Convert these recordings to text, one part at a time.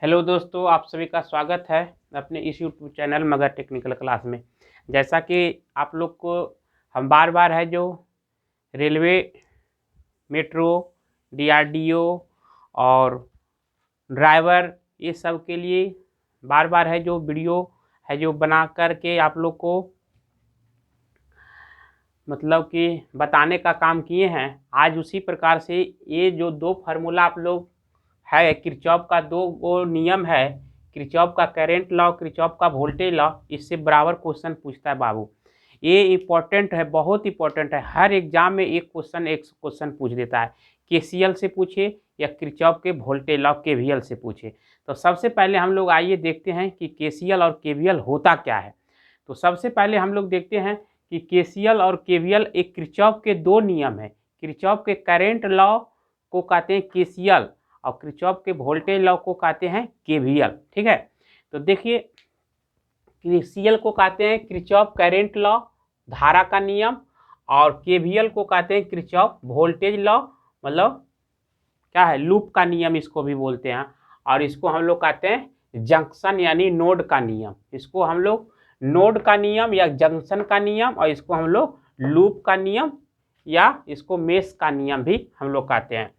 Hello दोस्तों, आप सभी का स्वागत है अपने इस यूट्यूब चैनल मगर टेक्निकल क्लास में। जैसा कि आप लोग को हम बार बार है जो रेलवे, मेट्रो, डीआरडीओ और ड्राइवर, ये सब के लिए बार बार है जो वीडियो है जो बना करके आप लोग को मतलब कि बताने का काम किए हैं। आज उसी प्रकार से ये जो दो फार्मूला आप लोग है, किरचॉफ का दो वो नियम है, किरचॉफ का करंट लॉ, किरचॉफ का वोल्टेज लॉ, इससे बराबर क्वेश्चन पूछता है बाबू। ये इम्पोर्टेंट है, बहुत इंपॉर्टेंट है। हर एग्जाम में एक क्वेश्चन पूछ देता है। केसीएल से पूछे या किरचॉफ के वोल्टेज लॉ केवीएल से पूछे। तो सबसे पहले हम लोग आइए देखते हैं कि केसीएल और केवीएल होता क्या है। तो सबसे पहले हम लोग देखते हैं कि केसीएल और केवीएल एक किरचॉफ के दो नियम है। किरचॉफ के करंट लॉ को कहते हैं केसीएल और किरचॉफ के वोल्टेज लॉ को कहते हैं केवीएल। ठीक है, तो देखिए केसीएल को कहते हैं किरचॉफ करंट लॉ, धारा का नियम, और केवीएल को कहते हैं किरचॉफ वोल्टेज लॉ, मतलब क्या है, लूप का नियम इसको भी बोलते हैं। और इसको हम लोग कहते हैं जंक्शन यानी नोड का नियम। इसको हम लोग नोड का नियम या जंक्शन का नियम, और इसको हम लोग लूप का नियम या इसको मेश का नियम भी हम लोग कहते हैं।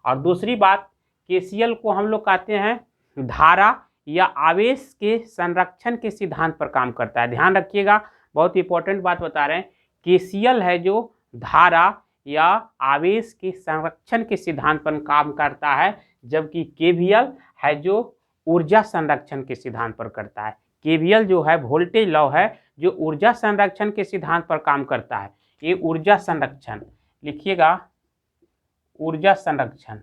और दूसरी बात, केसीएल को हम लोग कहते हैं धारा या आवेश के संरक्षण के सिद्धांत पर काम करता है। ध्यान रखिएगा, बहुत इंपॉर्टेंट बात बता रहे हैं। केसीएल है जो धारा या आवेश के संरक्षण के सिद्धांत पर काम करता है, जबकि केवीएल है जो ऊर्जा संरक्षण के सिद्धांत पर करता है। केवीएल जो है वोल्टेज लॉ है जो ऊर्जा संरक्षण के सिद्धांत पर काम करता है। ये ऊर्जा संरक्षण लिखिएगा, ऊर्जा संरक्षण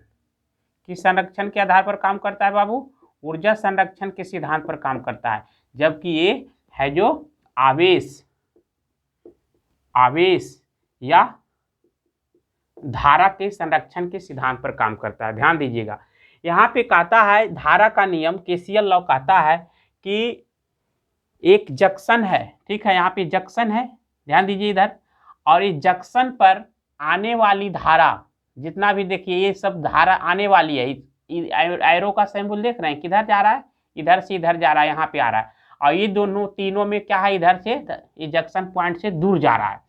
किस संरक्षण के आधार पर काम करता है बाबू? ऊर्जा संरक्षण के सिद्धांत पर काम करता है। जबकि ये है जो आवेश या धारा के संरक्षण के सिद्धांत पर काम करता है। ध्यान दीजिएगा, यहाँ पे कहता है धारा का नियम केसीएल लॉ कहता है कि एक जंक्शन है, ठीक है, यहाँ पे जंक्शन है, ध्यान दीजिए इधर, और इस जंक्शन पर आने वाली धारा जितना भी, देखिए ये सब धारा आने वाली है। एरो का सिंबल देख रहे हैं, किधर जा रहा है? इधर से इधर जा रहा है, यहाँ पे आ रहा है। और ये दोनों तीनों में क्या है, इधर से ये जंक्शन पॉइंट से दूर जा रहा है।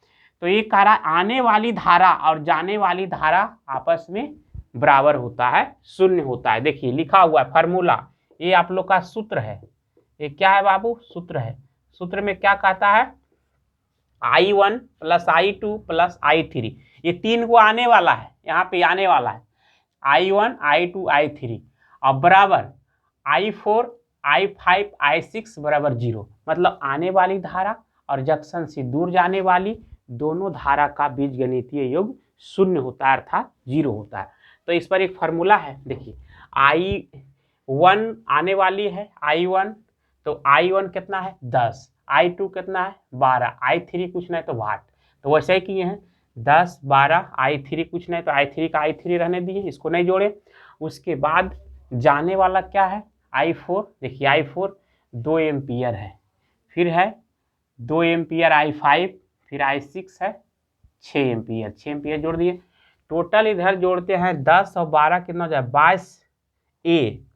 तो ये कह रहा है आने वाली धारा और जाने वाली धारा आपस में बराबर होता है, शून्य होता है। देखिए लिखा हुआ है फार्मूला, ये आप लोग का सूत्र है। ये क्या है बाबू? सूत्र है। सूत्र में क्या कहता है? I1 + I2 + I3, ये तीन को आने वाला है, यहाँ पे आने वाला है I1 I2 I3, और बराबर I4 I5 I6 बराबर 0। मतलब आने वाली धारा और जंक्शन से दूर जाने वाली दोनों धारा का बीजगणितीय योग शून्य होता है, अर्थात 0 होता है। तो इस पर एक फार्मूला है, देखिए I1 आने वाली है I1, तो I1 कितना है 10, I2 कितना है 12, I3 कुछ नहीं तो वाट। तो वैसे ही किए हैं 10 12, I3 कुछ नहीं तो I3 का I3 रहने दिए, इसको नहीं जोड़े। उसके बाद जाने वाला क्या है I4, देखिए I4 2 एम्पियर है, फिर है 2 एम्पियर I5, फिर I6 है 6 एम्पियर, 6 एम्पियर जोड़ दिए। टोटल इधर जोड़ते हैं 10 और 12 कितना हो जाए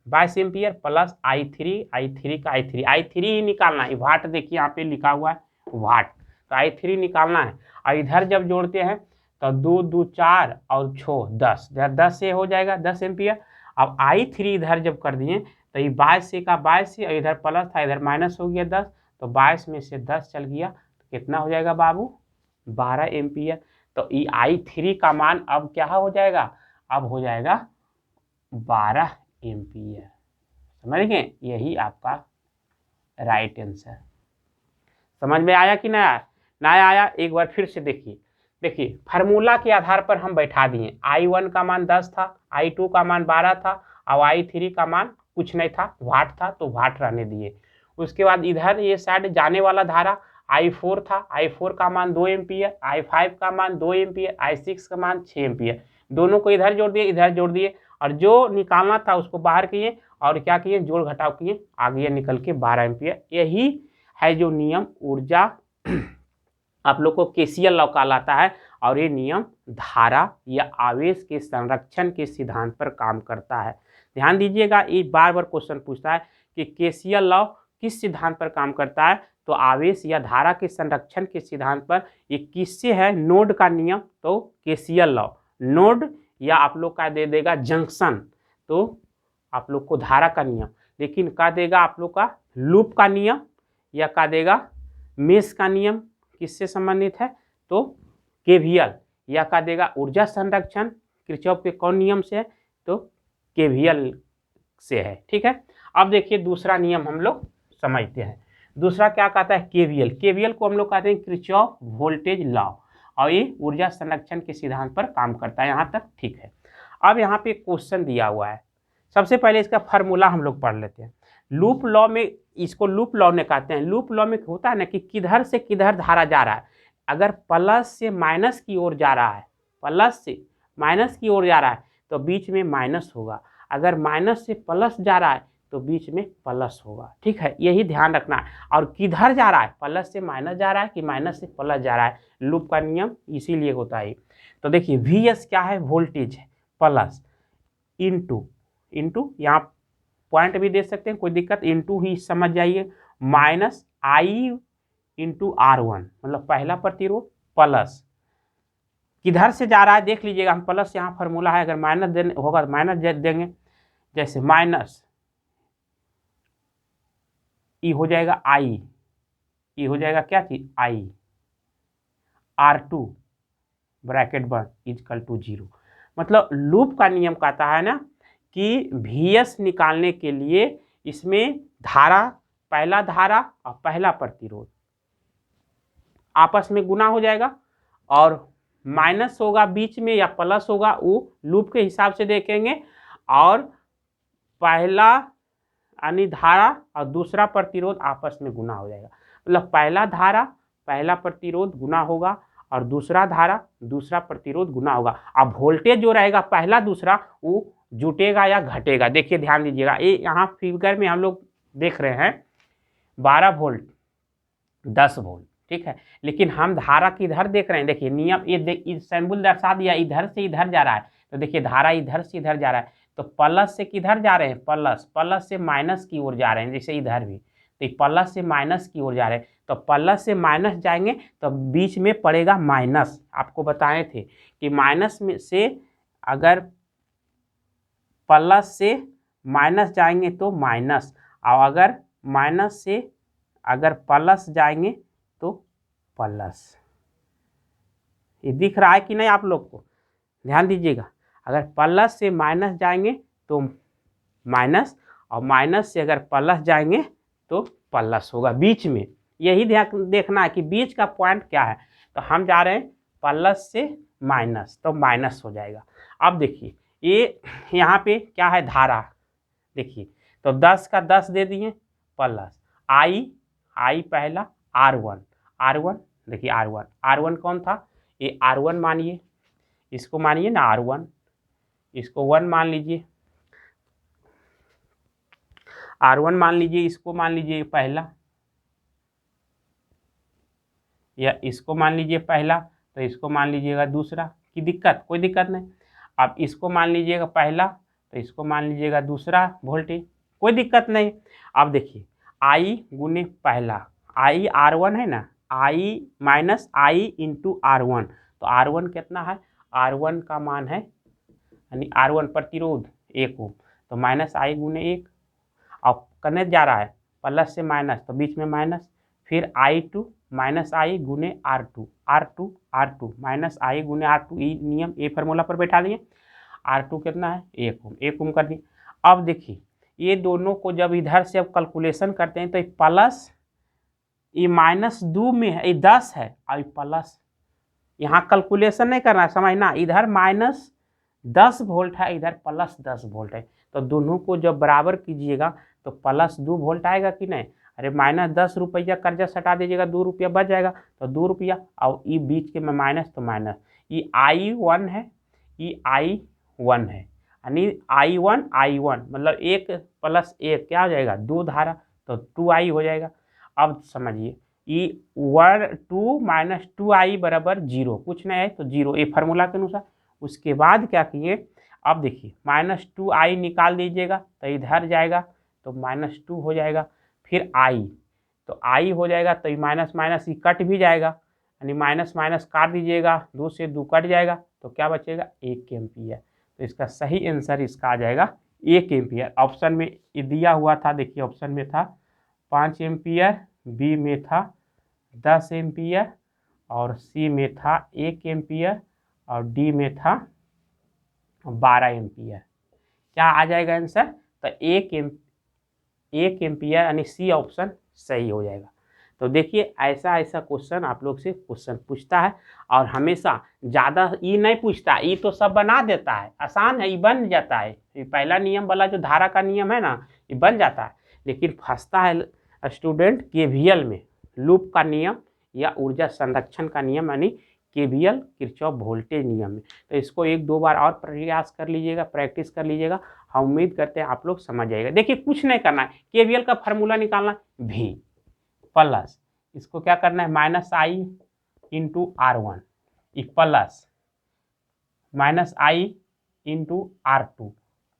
22 एम्पियर प्लस I3 का I3 ही निकालना है। वाट देखिए यहाँ पे लिखा हुआ है वाट, तो I3 निकालना है। और इधर जब जोड़ते हैं तो 2 2 4 और 6 10, इधर 10 से हो जाएगा 10 एम्पियर। अब I3 इधर जब कर दिए तो ये 22 से का 22 से, और इधर प्लस था इधर माइनस हो गया 10, तो 22 में से 10 चल गया तो कितना हो जाएगा बाबू? 12 एम्पियर। तो ये I3 का मान अब क्या हो जाएगा? अब हो जाएगा 12 एम्पियर। समझ गए? यही आपका राइट आंसर। समझ में आया कि ना आया? एक बार फिर से देखिए फार्मूला के आधार पर हम बैठा दिए। I1 का मान 10 था, I2 का मान 12 था, और I3 का मान कुछ नहीं था, वाट था, तो वाट रहने दिए। उसके बाद इधर ये साइड जाने वाला धारा I4 था, I4 का मान 2 एम्पियर, I5 का मान 2 एम्पियर, I6 का मान 6 एम्पियर। दोनों को इधर जोड़ दिए, इधर जोड़ दिए, और जो निकालना था उसको बाहर किए और क्या किए, जोड़ घटाव किए, आ गया निकल के 12 एम्पियर। यही है जो नियम ऊर्जा आप लोग को केसीएल लॉ कहलाता है, और ये नियम धारा या आवेश के संरक्षण के सिद्धांत पर काम करता है। ध्यान दीजिएगा, ये बार बार क्वेश्चन पूछता है कि केसीएल लॉ किस सिद्धांत पर काम करता है, तो आवेश या धारा के संरक्षण के सिद्धांत पर। ये किससे है, नोड का नियम, तो केसीएल लॉ। नोड या आप लोग का दे देगा जंक्शन, तो आप लोग को धारा का नियम, लेकिन का देगा आप लोग का लूप का नियम, या का देगा मेष का नियम, किससे संबंधित है, तो केवीएल, या का देगा ऊर्जा संरक्षण, किरचॉफ के कौन नियम से है, तो केवीएल से है। ठीक है, अब देखिए दूसरा नियम हम लोग समझते हैं। दूसरा क्या कहता है, केवीएल। केवीएल को हम लोग कहते हैं किरचॉफ वोल्टेज लॉ, और ये ऊर्जा संरक्षण के सिद्धांत पर काम करता है। यहाँ तक ठीक है। अब यहाँ पे क्वेश्चन दिया हुआ है, सबसे पहले इसका फार्मूला हम लोग पढ़ लेते हैं। लूप लॉ में, इसको लूप लॉ में कहते हैं। लूप लॉ में होता है ना कि किधर से किधर धारा जा रहा है, अगर प्लस से माइनस की ओर जा रहा है, प्लस से माइनस की ओर जा रहा है तो बीच में माइनस होगा, अगर माइनस से प्लस जा रहा है तो बीच में प्लस होगा। ठीक है, यही ध्यान रखना है। और किधर जा रहा है, प्लस से माइनस जा रहा है कि माइनस से प्लस जा रहा है, लूप का नियम इसीलिए होता है। तो देखिए वीएस क्या है, वोल्टेज है, प्लस इंटू इंटू, यहाँ पॉइंट भी दे सकते हैं, कोई दिक्कत, इंटू ही समझ जाइए, माइनस आई इंटू R1, मतलब पहला प्रतिरोध, प्लस किधर से जा रहा है देख लीजिएगा, हम प्लस यहाँ फार्मूला है, अगर माइनस देने होगा तो माइनस देंगे, जैसे माइनस ई हो जाएगा आई, ई हो जाएगा क्या चीज, आई, R2 ब्रैकेट बंद इजकल टू 0। मतलब लूप का नियम कहता है ना कि VS निकालने के लिए इसमें धारा, पहला धारा और पहला प्रतिरोध आपस में गुना हो जाएगा, और माइनस होगा बीच में या प्लस होगा, वो लूप के हिसाब से देखेंगे, और पहला यानी धारा और दूसरा प्रतिरोध आपस में गुना हो जाएगा। मतलब पहला धारा पहला प्रतिरोध गुना होगा, और दूसरा धारा दूसरा प्रतिरोध गुना होगा। अब वोल्टेज जो रहेगा पहला दूसरा वो जुटेगा या घटेगा। देखिए ध्यान दीजिएगा, ये यहाँ फिगर में हम लोग देख रहे हैं 12 वोल्ट 10 वोल्ट, ठीक है, लेकिन हम धारा किधर देख रहे हैं, देखिए नियम ये सिंबल दर्शा दिया, इधर से इधर जा रहा है, तो देखिए धारा इधर से इधर जा रहा है, तो प्लस से किधर जा रहे हैं, प्लस, प्लस से माइनस की ओर जा रहे हैं, जैसे इधर भी, तो प्लस से माइनस की ओर जा रहे हैं, तो प्लस से माइनस जाएंगे तो बीच में पड़ेगा माइनस। आपको बताए थे कि माइनस में से अगर प्लस से माइनस जाएंगे तो माइनस, और अगर माइनस से अगर प्लस जाएंगे तो प्लस। ये दिख रहा है कि नहीं आप लोग को, ध्यान दीजिएगा, अगर प्लस से माइनस जाएंगे तो माइनस, और माइनस से अगर प्लस जाएंगे तो प्लस होगा बीच में। यही देखना है कि बीच का पॉइंट क्या है, तो हम जा रहे हैं प्लस से माइनस, तो माइनस हो जाएगा। अब देखिए ये यहाँ पे क्या है, धारा, देखिए तो 10 का 10 दे दिए, प्लस आई पहला, R1 देखिए R1 कौन था, ये R1 मानिए, इसको मानिए ना R1, इसको 1 मान लीजिए, R1 मान लीजिए, इसको मान लीजिए पहला, या इसको मान लीजिए पहला, तो इसको मान लीजिएगा दूसरा, की दिक्कत, कोई दिक्कत नहीं। अब इसको मान लीजिएगा पहला, तो इसको मान लीजिएगा दूसरा वोल्टेज, कोई दिक्कत नहीं। अब देखिए आई गुने पहला, आई R1 है ना, आई माइनस आई इंटू R1, तो R1 कितना है, R1 का मान है यानी R1 प्रतिरोध 1 ओम, तो माइनस आई गुने 1, अब करने जा रहा है प्लस से माइनस, तो बीच में माइनस, फिर I2 माइनस आई गुने R2 माइनस आई गुने R2, ये नियम, ये फार्मूला पर बैठा दिए, R2 कितना है 1 ओम कर दिए। अब देखिए ये दोनों को जब इधर से अब कैलकुलेशन करते हैं तो ये प्लस, ये माइनस 2 में है, ये 10 है, और प्लस, यहाँ कैलकुलेशन नहीं करना, समझना, इधर माइनस 10 वोल्ट है, इधर प्लस 10 वोल्ट है, तो दोनों को जब बराबर कीजिएगा तो प्लस 2 वोल्ट आएगा कि नहीं, अरे माइनस 10 रुपया कर्जा सटा दीजिएगा, 2 रुपया बच जाएगा, तो 2 रुपया, और ये बीच के में माइनस, तो माइनस, ये I1 है, ये I1 है, यानी I1 मतलब 1 + 1 क्या हो जाएगा, 2 धारा, तो 2I हो जाएगा। अब समझिए ये 2 - 2I = 0, कुछ नहीं है तो 0, ये फार्मूला के अनुसार। उसके बाद क्या किए, अब देखिए -2i निकाल दीजिएगा तो इधर जाएगा तो -2 हो जाएगा, फिर i तो i हो जाएगा तो माइनस माइनस ही कट भी जाएगा, यानी माइनस माइनस काट दीजिएगा, 2 से 2 कट जाएगा तो क्या बचेगा 1 एम्पियर। तो इसका सही आंसर इसका आ जाएगा 1 एम्पियर। ऑप्शन में ये दिया हुआ था, देखिए ऑप्शन में था 5 एम्पियर, बी में था 10 एम्पियर और सी में था 1 एम्पियर और डी में था 12 एम्पियर। क्या आ जाएगा आंसर? तो 1 एम्पियर यानी सी ऑप्शन सही हो जाएगा। तो देखिए ऐसा ऐसा क्वेश्चन आप लोग से क्वेश्चन पूछता है और हमेशा ज़्यादा ई नहीं पूछता, ई तो सब बना देता है, आसान है, ई बन जाता है। ये पहला नियम वाला जो धारा का नियम है ना, ये बन जाता है, लेकिन फंसता है स्टूडेंट केवीएल में, लूप का नियम या ऊर्जा संरक्षण का नियम, यानी केवीएल किरचॉफ वोल्टेज नियम में। तो इसको 1-2 बार और प्रयास कर लीजिएगा, प्रैक्टिस कर लीजिएगा। हम उम्मीद करते हैं आप लोग समझ जाइएगा। देखिए कुछ नहीं करना है, केवीएल का फार्मूला निकालना है, V प्लस इसको क्या करना है -i into R1 plus -i into R2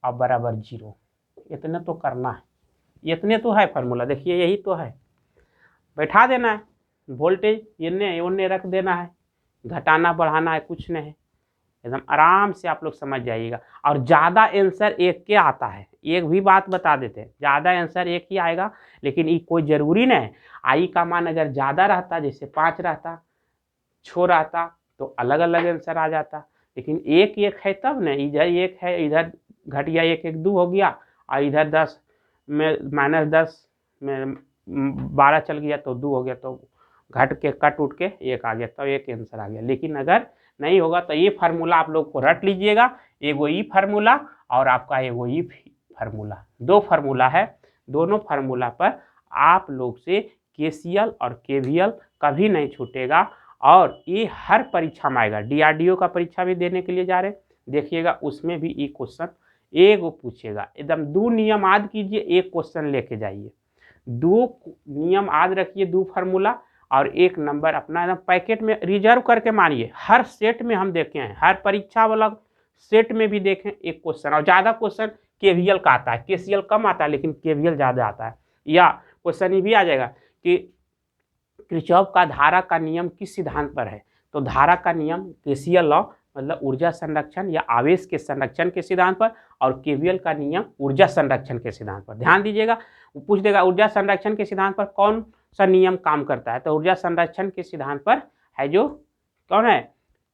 अब बराबर 0। इतने तो करना है, इतने तो है फार्मूला, देखिए यही तो है, बैठा देना है, वोल्टेज इन्ने उन्ने रख देना है, घटाना बढ़ाना है, कुछ नहीं, एकदम आराम से आप लोग समझ जाइएगा। और ज़्यादा आंसर एक के आता है, एक भी बात बता देते हैं, ज़्यादा आंसर एक ही आएगा, लेकिन ये कोई ज़रूरी नहीं है। आई का मान अगर ज़्यादा रहता, जैसे 5 रहता, 6 रहता, तो अलग अलग आंसर आ जाता, लेकिन एक है तब न, इधर 1 है, इधर घट गया 1 1 2 हो गया, और इधर 10 में -10 में 12 चल गया तो 2 हो गया, तो घट के कट उठ के 1 आ गया, तो एक आंसर आ गया। लेकिन अगर नहीं होगा तो ये फार्मूला आप लोग को रट लीजिएगा, एगो ई फार्मूला और आपका एगो ई फार्मूला, 2 फार्मूला है, दोनों फार्मूला पर आप लोग से केसीएल और केवीएल कभी नहीं छूटेगा। और ये हर परीक्षा में आएगा, DRDO का परीक्षा भी देने के लिए जा रहे हैं, देखिएगा उसमें भी ये क्वेश्चन एगो पूछेगा, एकदम 2 नियम याद कीजिए, एक क्वेश्चन लेके जाइए, 2 नियम याद रखिए, 2 फार्मूला और 1 नंबर अपना एकदम पैकेट में रिजर्व करके मानिए। हर सेट में हम देखे हैं, हर परीक्षा वाला सेट में भी देखें एक क्वेश्चन, और ज़्यादा क्वेश्चन केवीएल का आता है, केसीएल कम आता है लेकिन केवीएल ज़्यादा आता है। या क्वेश्चन ये भी आ जाएगा कि किरचॉफ का धारा का नियम किस सिद्धांत पर है, तो धारा का नियम केसीएल लॉ मतलब ऊर्जा संरक्षण या आवेश के संरक्षण के सिद्धांत पर, और केवीएल का नियम ऊर्जा संरक्षण के सिद्धांत पर। ध्यान दीजिएगा, वो पूछ देगा ऊर्जा संरक्षण के सिद्धांत पर कौन सा नियम काम करता है, तो ऊर्जा संरक्षण के सिद्धांत पर है जो कौन है,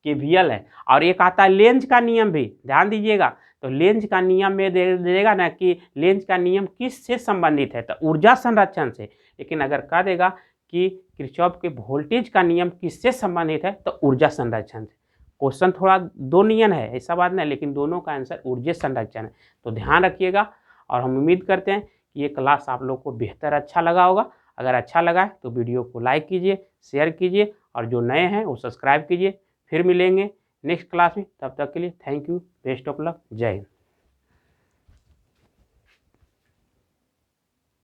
केवीएल है। और एक आता है लेंज का नियम भी, ध्यान दीजिएगा, तो लेंज का नियम में दे देगा ना कि लेंज का नियम किस से संबंधित है, तो ऊर्जा संरक्षण से। लेकिन अगर कह देगा कि किरचॉफ के वोल्टेज का नियम किससे संबंधित है, तो ऊर्जा संरक्षण से। क्वेश्चन थोड़ा 2 नियम है, ऐसा बात नहीं, लेकिन दोनों का आंसर ऊर्जा संरक्षण है। तो ध्यान रखिएगा, और हम उम्मीद करते हैं कि ये क्लास आप लोग को बेहतर अच्छा लगा होगा। अगर अच्छा लगा है तो वीडियो को लाइक कीजिए, शेयर कीजिए, और जो नए हैं वो सब्सक्राइब कीजिए। फिर मिलेंगे नेक्स्ट क्लास में, तब तक के लिए thank you, best of luck, जय हिंद।